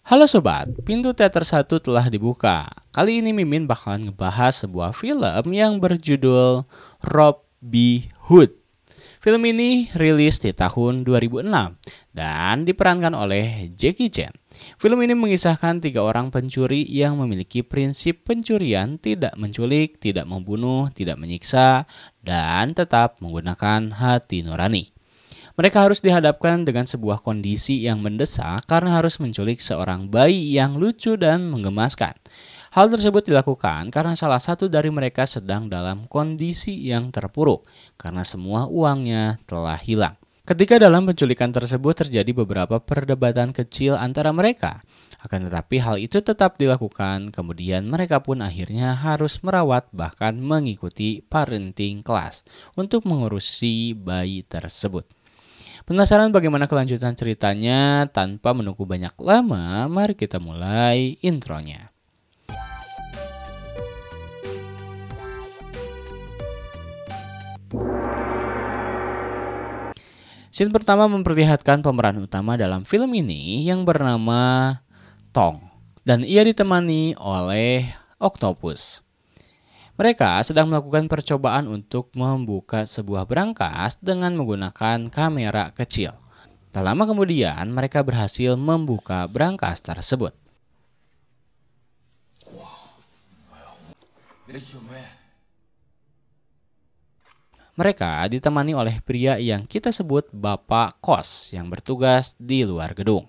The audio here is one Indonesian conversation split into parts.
Halo sobat, pintu teater 1 telah dibuka. Kali ini Mimin bakalan ngebahas sebuah film yang berjudul Robin Hood. Film ini rilis di tahun 2006 dan diperankan oleh Jackie Chan. Film ini mengisahkan 3 orang pencuri yang memiliki prinsip pencurian tidak menculik, tidak membunuh, tidak menyiksa, dan tetap menggunakan hati nurani. Mereka harus dihadapkan dengan sebuah kondisi yang mendesak karena harus menculik seorang bayi yang lucu dan menggemaskan. Hal tersebut dilakukan karena salah satu dari mereka sedang dalam kondisi yang terpuruk karena semua uangnya telah hilang. Ketika dalam penculikan tersebut terjadi beberapa perdebatan kecil antara mereka. Akan tetapi hal itu tetap dilakukan, kemudian mereka pun akhirnya harus merawat bahkan mengikuti parenting class untuk mengurusi bayi tersebut. Penasaran bagaimana kelanjutan ceritanya? Tanpa menunggu banyak lama, mari kita mulai intronya. Scene pertama memperlihatkan pemeran utama dalam film ini yang bernama Tong, dan ia ditemani oleh Octopus. Mereka sedang melakukan percobaan untuk membuka sebuah berangkas dengan menggunakan kamera kecil. Tak lama kemudian mereka berhasil membuka berangkas tersebut. Mereka ditemani oleh pria yang kita sebut Bapak Kos yang bertugas di luar gedung.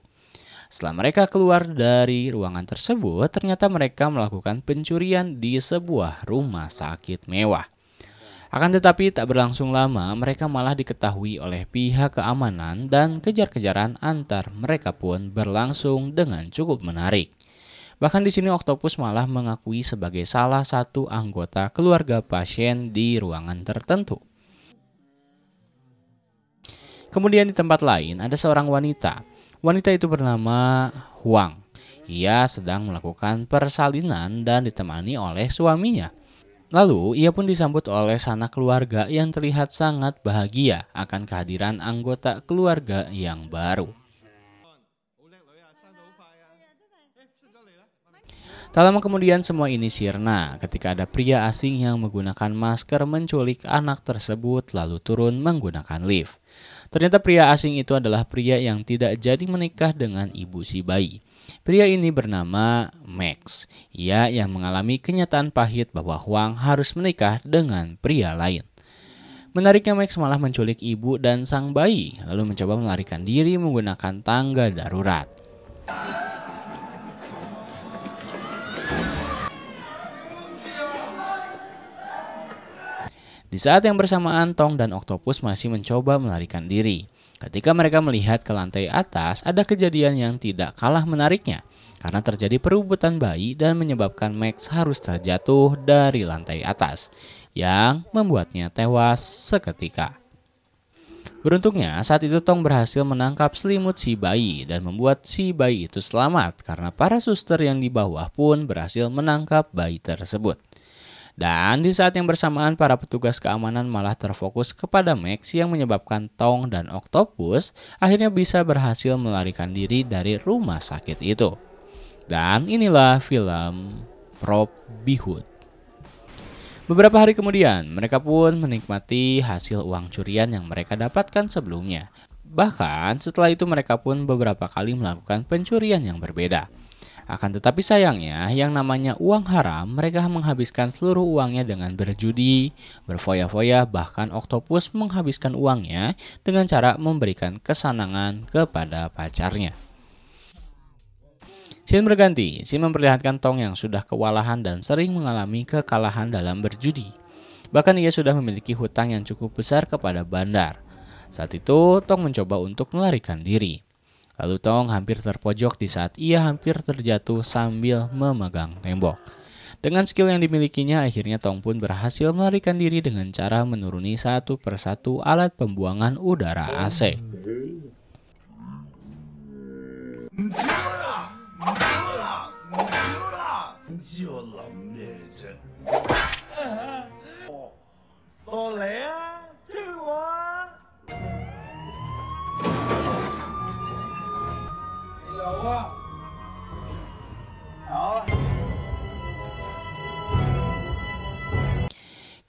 Setelah mereka keluar dari ruangan tersebut, ternyata mereka melakukan pencurian di sebuah rumah sakit mewah. Akan tetapi tak berlangsung lama, mereka malah diketahui oleh pihak keamanan dan kejar-kejaran antar mereka pun berlangsung dengan cukup menarik. Bahkan di sini Octopus malah mengakui sebagai salah satu anggota keluarga pasien di ruangan tertentu. Kemudian di tempat lain ada seorang wanita. Wanita itu bernama Huang. Ia sedang melakukan persalinan dan ditemani oleh suaminya. Lalu ia pun disambut oleh sanak keluarga yang terlihat sangat bahagia akan kehadiran anggota keluarga yang baru. Tak lama kemudian semua ini sirna ketika ada pria asing yang menggunakan masker menculik anak tersebut lalu turun menggunakan lift. Ternyata pria asing itu adalah pria yang tidak jadi menikah dengan ibu si bayi. Pria ini bernama Max. Ia yang mengalami kenyataan pahit bahwa Huang harus menikah dengan pria lain. Menariknya Max malah menculik ibu dan sang bayi, lalu mencoba melarikan diri menggunakan tangga darurat. Di saat yang bersamaan, Tong dan Octopus masih mencoba melarikan diri. Ketika mereka melihat ke lantai atas, ada kejadian yang tidak kalah menariknya. Karena terjadi perebutan bayi dan menyebabkan Max harus terjatuh dari lantai atas, yang membuatnya tewas seketika. Beruntungnya, saat itu Tong berhasil menangkap selimut si bayi dan membuat si bayi itu selamat karena para suster yang di bawah pun berhasil menangkap bayi tersebut. Dan di saat yang bersamaan para petugas keamanan malah terfokus kepada Max yang menyebabkan Tong dan Octopus akhirnya bisa berhasil melarikan diri dari rumah sakit itu. Dan inilah film Robin Hood. Beberapa hari kemudian mereka pun menikmati hasil uang curian yang mereka dapatkan sebelumnya. Bahkan setelah itu mereka pun beberapa kali melakukan pencurian yang berbeda. Akan tetapi sayangnya, yang namanya uang haram, mereka menghabiskan seluruh uangnya dengan berjudi, berfoya-foya, bahkan Octopus menghabiskan uangnya dengan cara memberikan kesenangan kepada pacarnya. Scene berganti, scene memperlihatkan Tong yang sudah kewalahan dan sering mengalami kekalahan dalam berjudi. Bahkan ia sudah memiliki hutang yang cukup besar kepada bandar. Saat itu, Tong mencoba untuk melarikan diri. Lalu Tong hampir terpojok di saat ia hampir terjatuh sambil memegang tembok. Dengan skill yang dimilikinya, akhirnya Tong pun berhasil melarikan diri dengan cara menuruni satu persatu alat pembuangan udara AC.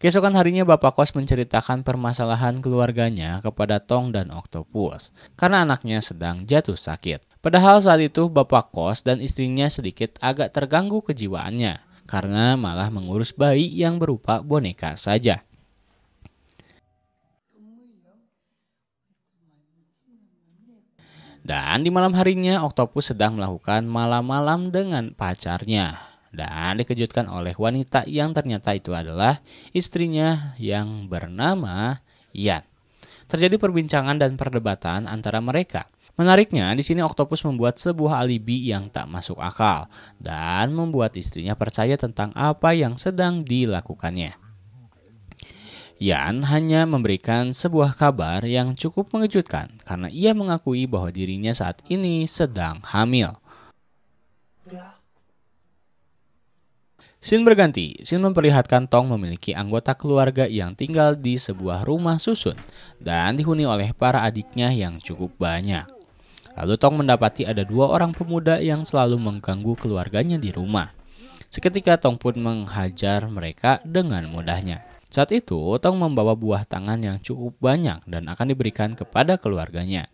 Keesokan harinya Bapak Kos menceritakan permasalahan keluarganya kepada Tong dan Oktopus karena anaknya sedang jatuh sakit. Padahal saat itu Bapak Kos dan istrinya sedikit agak terganggu kejiwaannya karena malah mengurus bayi yang berupa boneka saja. Dan di malam harinya Oktopus sedang melakukan malam-malam dengan pacarnya. Dan dikejutkan oleh wanita yang ternyata itu adalah istrinya yang bernama Yan. Terjadi perbincangan dan perdebatan antara mereka. Menariknya, di sini Oktopus membuat sebuah alibi yang tak masuk akal dan membuat istrinya percaya tentang apa yang sedang dilakukannya. Yan hanya memberikan sebuah kabar yang cukup mengejutkan karena ia mengakui bahwa dirinya saat ini sedang hamil. Scene berganti. Scene memperlihatkan Tong memiliki anggota keluarga yang tinggal di sebuah rumah susun dan dihuni oleh para adiknya yang cukup banyak. Lalu Tong mendapati ada 2 orang pemuda yang selalu mengganggu keluarganya di rumah. Seketika Tong pun menghajar mereka dengan mudahnya. Saat itu, Tong membawa buah tangan yang cukup banyak dan akan diberikan kepada keluarganya.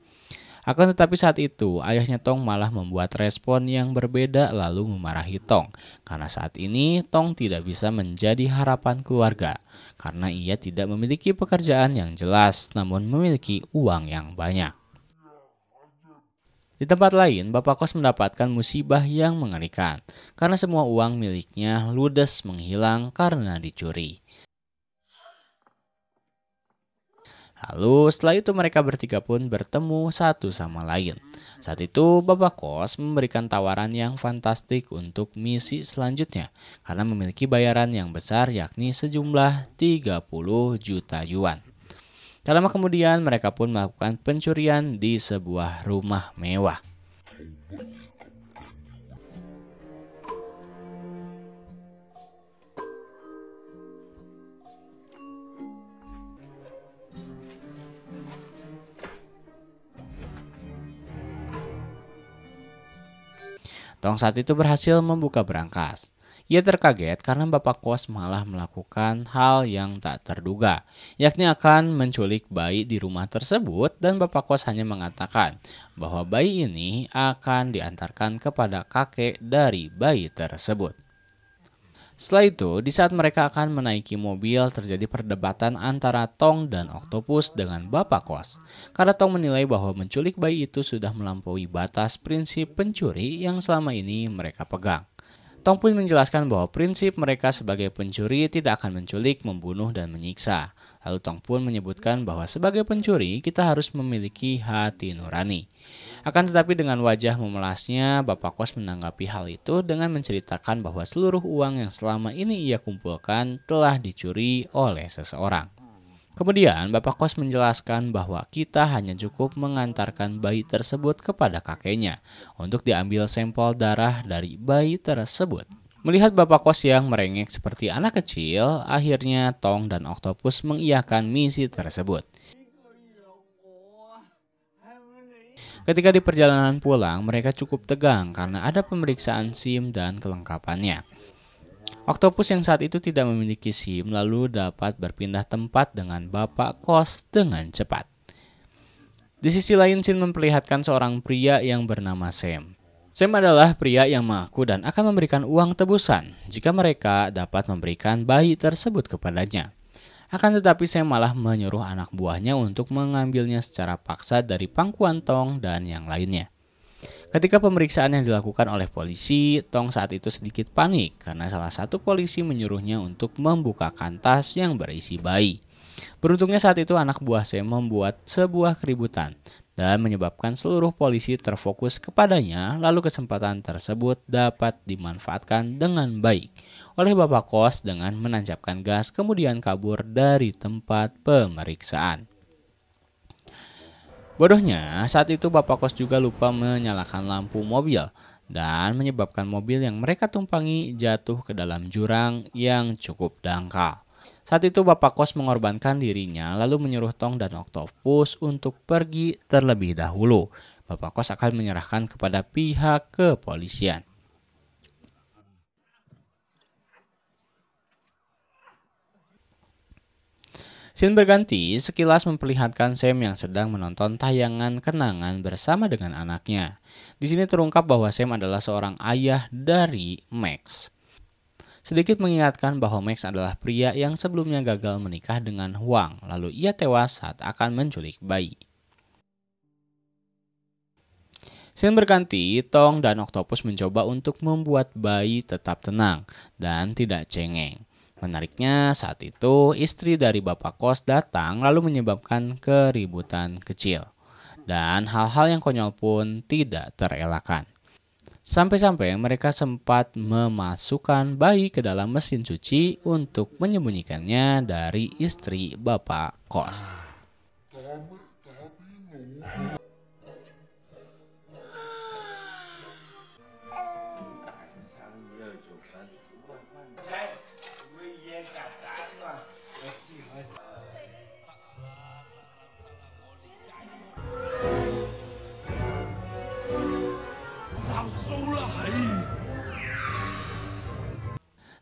Akan tetapi saat itu, ayahnya Tong malah membuat respon yang berbeda lalu memarahi Tong. Karena saat ini, Tong tidak bisa menjadi harapan keluarga. Karena ia tidak memiliki pekerjaan yang jelas, namun memiliki uang yang banyak. Di tempat lain, Bapak Kos mendapatkan musibah yang mengerikan. Karena semua uang miliknya ludes menghilang karena dicuri. Lalu setelah itu mereka bertiga pun bertemu satu sama lain. Saat itu Bapak Kos memberikan tawaran yang fantastik untuk misi selanjutnya karena memiliki bayaran yang besar yakni sejumlah 30 juta yuan. Tak lama kemudian mereka pun melakukan pencurian di sebuah rumah mewah. Tong saat itu berhasil membuka berangkas. Ia terkaget karena Bapak Kos malah melakukan hal yang tak terduga, yakni akan menculik bayi di rumah tersebut dan Bapak Kos hanya mengatakan bahwa bayi ini akan diantarkan kepada kakek dari bayi tersebut. Setelah itu, di saat mereka akan menaiki mobil, terjadi perdebatan antara Tong dan Oktopus dengan Bapak Kos. Karena Tong menilai bahwa menculik bayi itu sudah melampaui batas prinsip pencuri yang selama ini mereka pegang. Tong pun menjelaskan bahwa prinsip mereka sebagai pencuri tidak akan menculik, membunuh, dan menyiksa. Lalu Tong pun menyebutkan bahwa sebagai pencuri kita harus memiliki hati nurani. Akan tetapi dengan wajah memelasnya, Bapak Kos menanggapi hal itu dengan menceritakan bahwa seluruh uang yang selama ini ia kumpulkan telah dicuri oleh seseorang. Kemudian Bapak Kos menjelaskan bahwa kita hanya cukup mengantarkan bayi tersebut kepada kakeknya untuk diambil sampel darah dari bayi tersebut. Melihat Bapak Kos yang merengek seperti anak kecil, akhirnya Tong dan Oktopus mengiyakan misi tersebut. Ketika di perjalanan pulang, mereka cukup tegang karena ada pemeriksaan SIM dan kelengkapannya. Oktopus yang saat itu tidak memiliki SIM lalu dapat berpindah tempat dengan Bapak Kos dengan cepat. Di sisi lain, Scene memperlihatkan seorang pria yang bernama Sam. Sam adalah pria yang mengaku dan akan memberikan uang tebusan jika mereka dapat memberikan bayi tersebut kepadanya. Akan tetapi Sam malah menyuruh anak buahnya untuk mengambilnya secara paksa dari pangkuan Tong dan yang lainnya. Ketika pemeriksaan yang dilakukan oleh polisi, Tong saat itu sedikit panik karena salah satu polisi menyuruhnya untuk membukakan tas yang berisi bayi. Beruntungnya saat itu anak buah Sam membuat sebuah keributan dan menyebabkan seluruh polisi terfokus kepadanya, lalu kesempatan tersebut dapat dimanfaatkan dengan baik oleh Bapak Kos dengan menancapkan gas kemudian kabur dari tempat pemeriksaan. Bodohnya, saat itu Bapak Kos juga lupa menyalakan lampu mobil dan menyebabkan mobil yang mereka tumpangi jatuh ke dalam jurang yang cukup dangkal. Saat itu Bapak Kos mengorbankan dirinya lalu menyuruh Tong dan Oktopus untuk pergi terlebih dahulu. Bapak Kos akan menyerahkan kepada pihak kepolisian. Scene berganti sekilas memperlihatkan Sam yang sedang menonton tayangan kenangan bersama dengan anaknya. Di sini terungkap bahwa Sam adalah seorang ayah dari Max. Sedikit mengingatkan bahwa Max adalah pria yang sebelumnya gagal menikah dengan Huang, lalu ia tewas saat akan menculik bayi. Scene berganti, Tong dan Octopus mencoba untuk membuat bayi tetap tenang dan tidak cengeng. Menariknya, saat itu istri dari bapak kos datang lalu menyebabkan keributan kecil. Dan hal-hal yang konyol pun tidak terelakkan. Sampai-sampai mereka sempat memasukkan bayi ke dalam mesin cuci untuk menyembunyikannya dari istri bapak kos.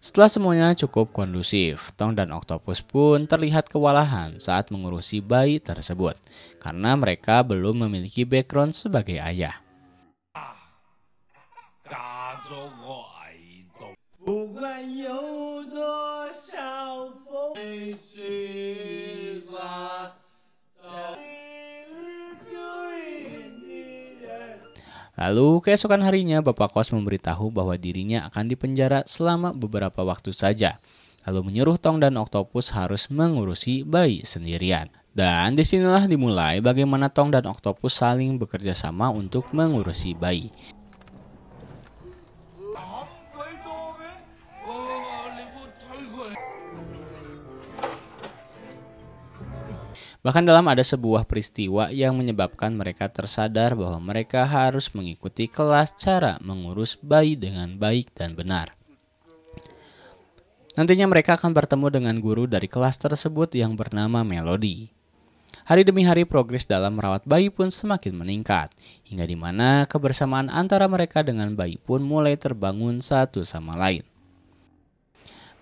Setelah semuanya cukup kondusif, Tong dan Octopus pun terlihat kewalahan saat mengurusi bayi tersebut karena mereka belum memiliki background sebagai ayah. Lalu keesokan harinya bapak kos memberitahu bahwa dirinya akan dipenjara selama beberapa waktu saja. Lalu menyuruh Tong dan Octopus harus mengurusi bayi sendirian. Dan disinilah dimulai bagaimana Tong dan Octopus saling bekerja sama untuk mengurusi bayi. Bahkan dalam ada sebuah peristiwa yang menyebabkan mereka tersadar bahwa mereka harus mengikuti kelas cara mengurus bayi dengan baik dan benar. Nantinya mereka akan bertemu dengan guru dari kelas tersebut yang bernama Melody. Hari demi hari progres dalam merawat bayi pun semakin meningkat, hingga di mana kebersamaan antara mereka dengan bayi pun mulai terbangun satu sama lain.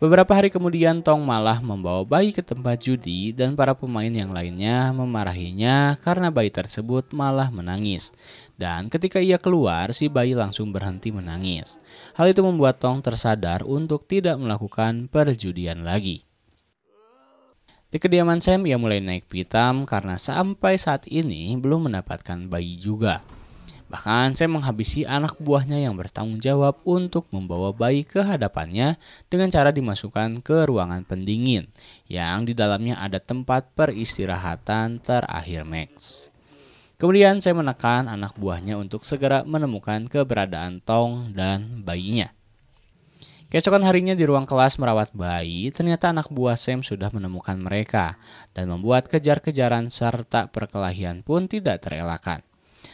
Beberapa hari kemudian Tong malah membawa bayi ke tempat judi dan para pemain yang lainnya memarahinya karena bayi tersebut malah menangis. Dan ketika ia keluar, si bayi langsung berhenti menangis. Hal itu membuat Tong tersadar untuk tidak melakukan perjudian lagi. Di kediaman Sam ia mulai naik pitam karena sampai saat ini belum mendapatkan bayi juga. Bahkan Sam menghabisi anak buahnya yang bertanggung jawab untuk membawa bayi ke hadapannya dengan cara dimasukkan ke ruangan pendingin yang di dalamnya ada tempat peristirahatan terakhir Max. Kemudian Sam menekan anak buahnya untuk segera menemukan keberadaan Tong dan bayinya. Keesokan harinya di ruang kelas merawat bayi, ternyata anak buah Sam sudah menemukan mereka dan membuat kejar-kejaran serta perkelahian pun tidak terelakkan.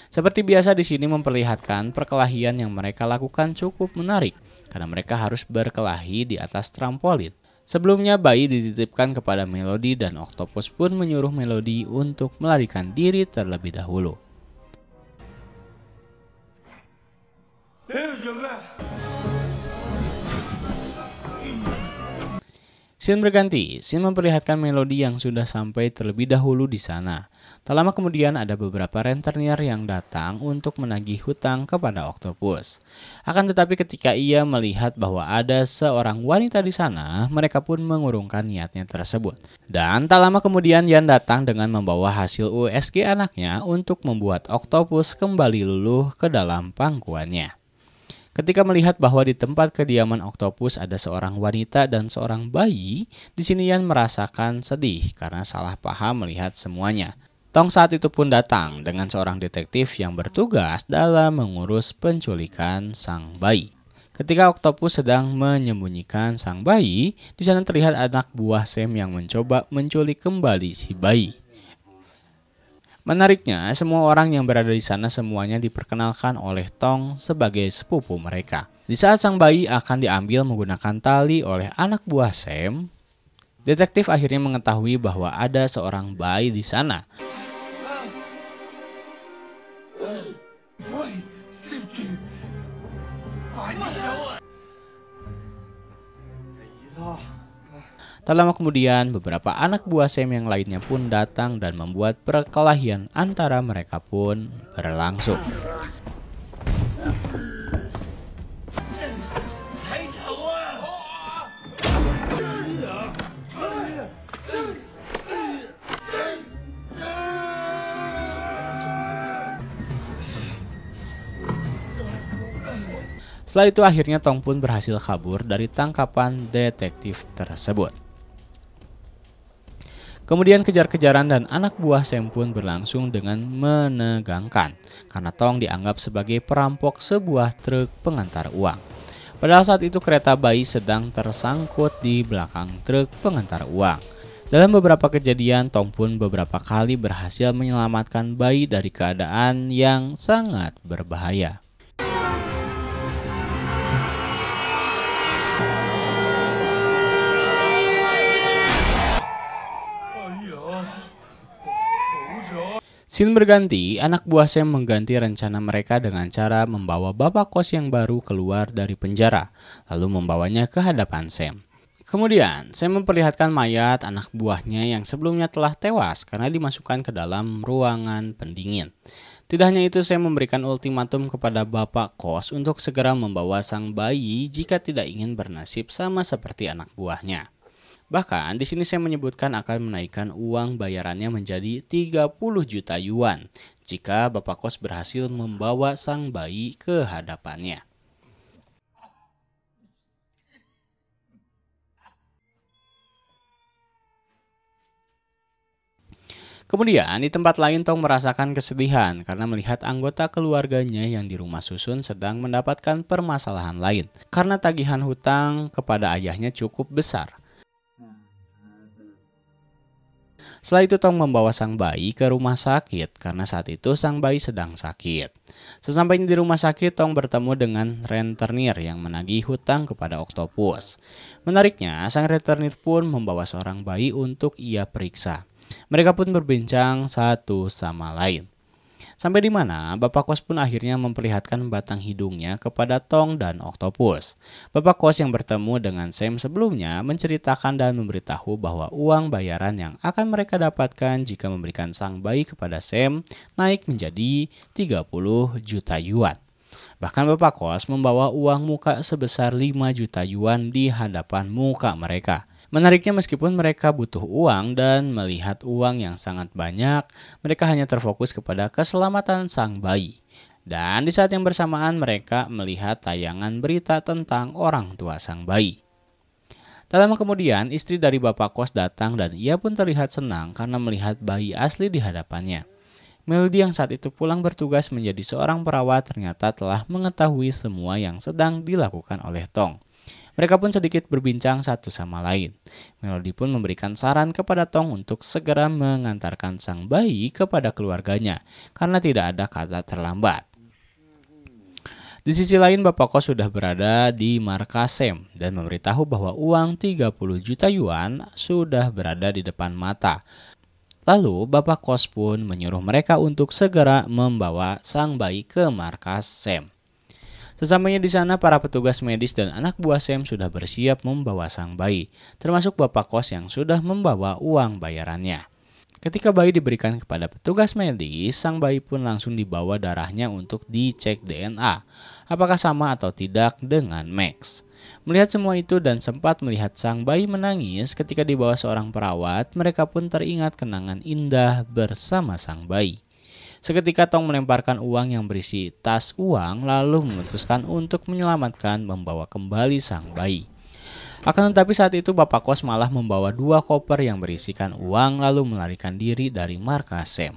Seperti biasa di sini memperlihatkan perkelahian yang mereka lakukan cukup menarik karena mereka harus berkelahi di atas trampolin. Sebelumnya bayi dititipkan kepada Melody dan Octopus pun menyuruh Melody untuk melarikan diri terlebih dahulu. Scene berganti, scene memperlihatkan Melody yang sudah sampai terlebih dahulu di sana. Tak lama kemudian ada beberapa rentenir yang datang untuk menagih hutang kepada Octopus. Akan tetapi ketika ia melihat bahwa ada seorang wanita di sana, mereka pun mengurungkan niatnya tersebut. Dan tak lama kemudian Yan datang dengan membawa hasil USG anaknya untuk membuat Octopus kembali luluh ke dalam pangkuannya. Ketika melihat bahwa di tempat kediaman Octopus ada seorang wanita dan seorang bayi, di sini Yan merasakan sedih karena salah paham melihat semuanya. Tong saat itu pun datang dengan seorang detektif yang bertugas dalam mengurus penculikan sang bayi. Ketika Octopus sedang menyembunyikan sang bayi, di sana terlihat anak buah Sam yang mencoba menculik kembali si bayi. Menariknya, semua orang yang berada di sana semuanya diperkenalkan oleh Tong sebagai sepupu mereka. Di saat sang bayi akan diambil menggunakan tali oleh anak buah Sam, detektif akhirnya mengetahui bahwa ada seorang bayi di sana. Tak lama kemudian, beberapa anak buah Sam yang lainnya pun datang dan membuat perkelahian antara mereka pun berlangsung. Setelah itu akhirnya Tong pun berhasil kabur dari tangkapan detektif tersebut. Kemudian kejar-kejaran dan anak buah Sam pun berlangsung dengan menegangkan karena Tong dianggap sebagai perampok sebuah truk pengantar uang. Padahal saat itu kereta bayi sedang tersangkut di belakang truk pengantar uang. Dalam beberapa kejadian, Tong pun beberapa kali berhasil menyelamatkan bayi dari keadaan yang sangat berbahaya. Scene berganti, anak buah Sam mengganti rencana mereka dengan cara membawa bapak kos yang baru keluar dari penjara, lalu membawanya ke hadapan Sam. Kemudian, Sam memperlihatkan mayat anak buahnya yang sebelumnya telah tewas karena dimasukkan ke dalam ruangan pendingin. Tidak hanya itu, Sam memberikan ultimatum kepada bapak kos untuk segera membawa sang bayi jika tidak ingin bernasib sama seperti anak buahnya. Bahkan di sini saya menyebutkan akan menaikkan uang bayarannya menjadi 30 juta yuan jika bapak kos berhasil membawa sang bayi ke hadapannya. Kemudian di tempat lain Tong merasakan kesedihan karena melihat anggota keluarganya yang di rumah susun sedang mendapatkan permasalahan lain karena tagihan hutang kepada ayahnya cukup besar. Setelah itu Tong membawa sang bayi ke rumah sakit karena saat itu sang bayi sedang sakit. Sesampainya di rumah sakit, Tong bertemu dengan rentenir yang menagih hutang kepada Oktopus. Menariknya, sang rentenir pun membawa seorang bayi untuk ia periksa. Mereka pun berbincang satu sama lain. Sampai di mana bapak kos pun akhirnya memperlihatkan batang hidungnya kepada Tong dan Oktopus. Bapak kos yang bertemu dengan Sam sebelumnya menceritakan dan memberitahu bahwa uang bayaran yang akan mereka dapatkan jika memberikan sang bayi kepada Sam naik menjadi 30 juta yuan. Bahkan bapak kos membawa uang muka sebesar 5 juta yuan di hadapan muka mereka. Menariknya meskipun mereka butuh uang dan melihat uang yang sangat banyak, mereka hanya terfokus kepada keselamatan sang bayi. Dan di saat yang bersamaan mereka melihat tayangan berita tentang orang tua sang bayi. Tak lama kemudian istri dari bapak kos datang dan ia pun terlihat senang karena melihat bayi asli di hadapannya. Melody yang saat itu pulang bertugas menjadi seorang perawat ternyata telah mengetahui semua yang sedang dilakukan oleh Tong. Mereka pun sedikit berbincang satu sama lain. Melody pun memberikan saran kepada Tong untuk segera mengantarkan sang bayi kepada keluarganya karena tidak ada kata terlambat. Di sisi lain bapak kos sudah berada di markas Sam dan memberitahu bahwa uang 30 juta yuan sudah berada di depan mata. Lalu bapak kos pun menyuruh mereka untuk segera membawa sang bayi ke markas Sam. Sesampainya di sana, para petugas medis dan anak buah Sam sudah bersiap membawa sang bayi, termasuk bapak kos yang sudah membawa uang bayarannya. Ketika bayi diberikan kepada petugas medis, sang bayi pun langsung dibawa darahnya untuk dicek DNA, apakah sama atau tidak dengan Max. Melihat semua itu dan sempat melihat sang bayi menangis ketika dibawa seorang perawat, mereka pun teringat kenangan indah bersama sang bayi. Seketika Tong melemparkan uang yang berisi tas uang lalu memutuskan untuk menyelamatkan membawa kembali sang bayi. Akan tetapi saat itu bapak kos malah membawa 2 koper yang berisikan uang lalu melarikan diri dari markas Sam.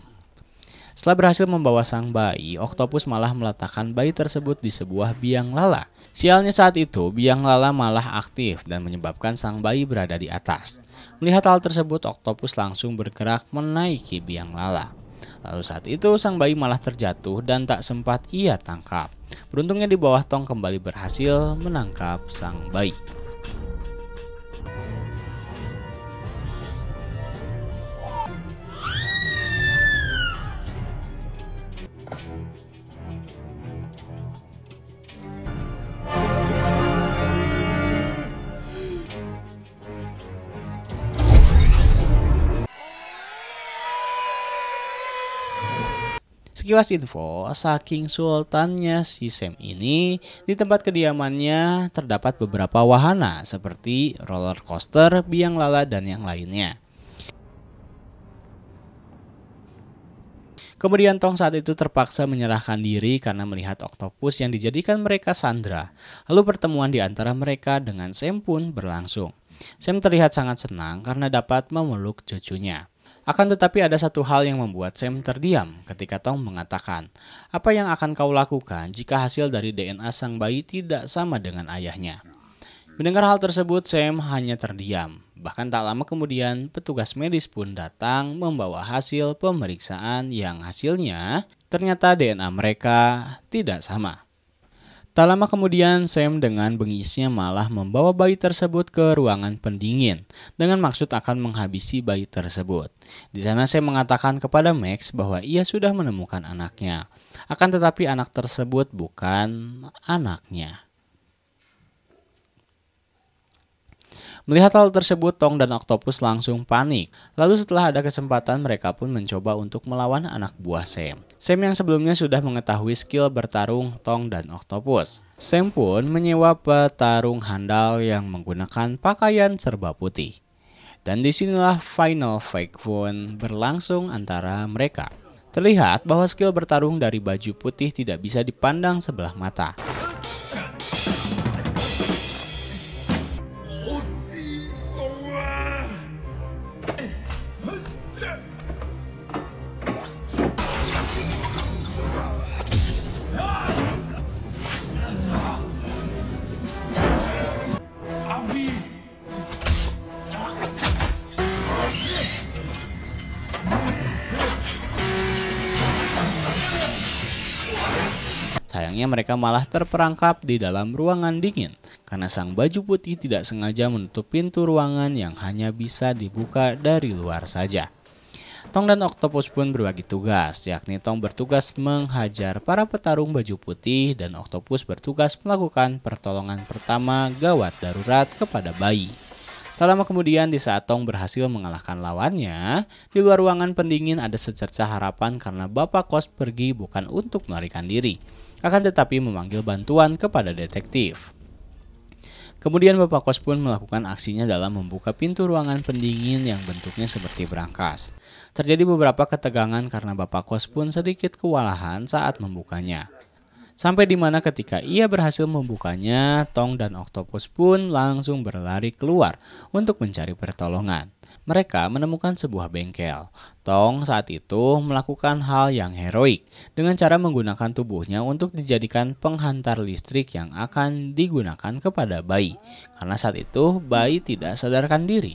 Setelah berhasil membawa sang bayi, Oktopus malah meletakkan bayi tersebut di sebuah biang lala. Sialnya saat itu biang lala malah aktif dan menyebabkan sang bayi berada di atas. Melihat hal tersebut, Oktopus langsung bergerak menaiki biang lala. Lalu saat itu sang bayi malah terjatuh dan tak sempat ia tangkap. Beruntungnya di bawah Tong kembali berhasil menangkap sang bayi. Sekilas info, saking sultannya si Sam ini, di tempat kediamannya terdapat beberapa wahana seperti roller coaster, biang lala, dan yang lainnya. Kemudian Tong saat itu terpaksa menyerahkan diri karena melihat oktopus yang dijadikan mereka sandra. Lalu pertemuan di antara mereka dengan Sam pun berlangsung. Sam terlihat sangat senang karena dapat memeluk cucunya. Akan tetapi ada satu hal yang membuat Sam terdiam ketika Tong mengatakan, "Apa yang akan kau lakukan jika hasil dari DNA sang bayi tidak sama dengan ayahnya?" Mendengar hal tersebut, Sam hanya terdiam. Bahkan tak lama kemudian, petugas medis pun datang membawa hasil pemeriksaan yang hasilnya ternyata DNA mereka tidak sama. Tak lama kemudian, Sam dengan bengisnya malah membawa bayi tersebut ke ruangan pendingin dengan maksud akan menghabisi bayi tersebut. Di sana Sam mengatakan kepada Max bahwa ia sudah menemukan anaknya. Akan tetapi anak tersebut bukan anaknya. Melihat hal tersebut, Tong dan Oktopus langsung panik. Lalu setelah ada kesempatan, mereka pun mencoba untuk melawan anak buah Sam. Sam yang sebelumnya sudah mengetahui skill bertarung Tong dan Oktopus. Sam pun menyewa petarung handal yang menggunakan pakaian serba putih. Dan disinilah final fight pun berlangsung antara mereka. Terlihat bahwa skill bertarung dari baju putih tidak bisa dipandang sebelah mata. Sayangnya mereka malah terperangkap di dalam ruangan dingin karena sang baju putih tidak sengaja menutup pintu ruangan yang hanya bisa dibuka dari luar saja. Tong dan Oktopus pun berbagi tugas, yakni Tong bertugas menghajar para petarung baju putih dan Oktopus bertugas melakukan pertolongan pertama gawat darurat kepada bayi. Tak lama kemudian di saat Tong berhasil mengalahkan lawannya, di luar ruangan pendingin ada secercah harapan karena Bapak Kos pergi bukan untuk melarikan diri, akan tetapi memanggil bantuan kepada detektif. Kemudian Bapak Kos pun melakukan aksinya dalam membuka pintu ruangan pendingin yang bentuknya seperti berangkas. Terjadi beberapa ketegangan karena Bapak Kos pun sedikit kewalahan saat membukanya. Sampai di mana ketika ia berhasil membukanya, Tong dan Oktopus pun langsung berlari keluar untuk mencari pertolongan. Mereka menemukan sebuah bengkel. Tong saat itu melakukan hal yang heroik dengan cara menggunakan tubuhnya untuk dijadikan penghantar listrik yang akan digunakan kepada bayi. Karena saat itu bayi tidak sadarkan diri.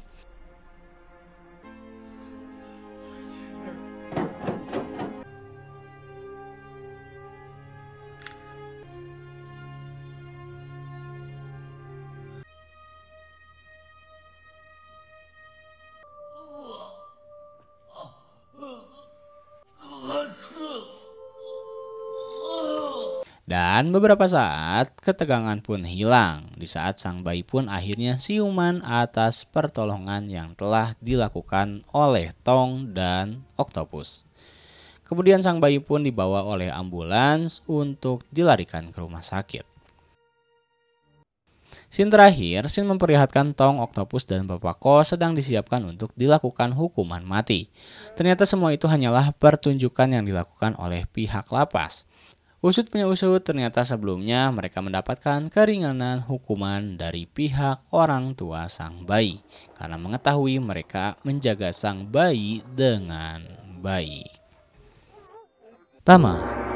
Dan beberapa saat ketegangan pun hilang di saat sang bayi pun akhirnya siuman atas pertolongan yang telah dilakukan oleh Tong dan Oktopus. Kemudian sang bayi pun dibawa oleh ambulans untuk dilarikan ke rumah sakit. Scene terakhir, scene memperlihatkan Tong, Oktopus, dan Bapak Kos sedang disiapkan untuk dilakukan hukuman mati. Ternyata semua itu hanyalah pertunjukan yang dilakukan oleh pihak lapas. Usut punya usut, ternyata sebelumnya mereka mendapatkan keringanan hukuman dari pihak orang tua sang bayi karena mengetahui mereka menjaga sang bayi dengan baik. Tamat.